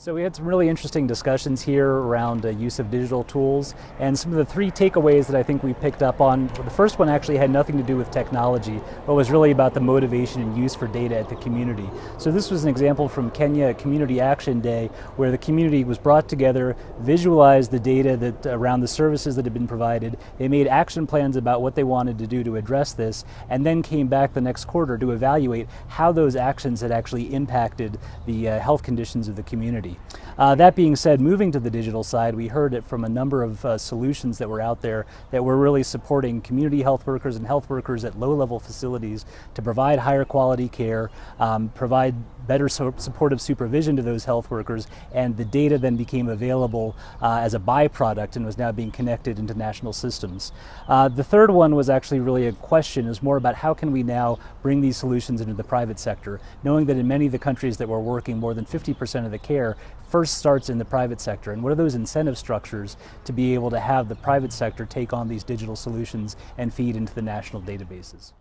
So we had some really interesting discussions here around use of digital tools, and some of the three takeaways that I think we picked up on. The first one actually had nothing to do with technology, but was really about the motivation and use for data at the community. So this was an example from Kenya Community Action Day, where the community was brought together, visualized the data that around the services that had been provided. They made action plans about what they wanted to do to address this, and then came back the next quarter to evaluate how those actions had actually impacted the health conditions of the community. That being said, moving to the digital side, we heard it from a number of solutions that were out there that were really supporting community health workers and health workers at low-level facilities to provide higher quality care, provide better supportive supervision to those health workers, and the data then became available as a byproduct and was now being connected into national systems. The third one was actually really a question, is more about how can we now bring these solutions into the private sector, knowing that in many of the countries that we're working, more than 50% of the care first starts in the private sector, and what are those incentive structures to be able to have the private sector take on these digital solutions and feed into the national databases?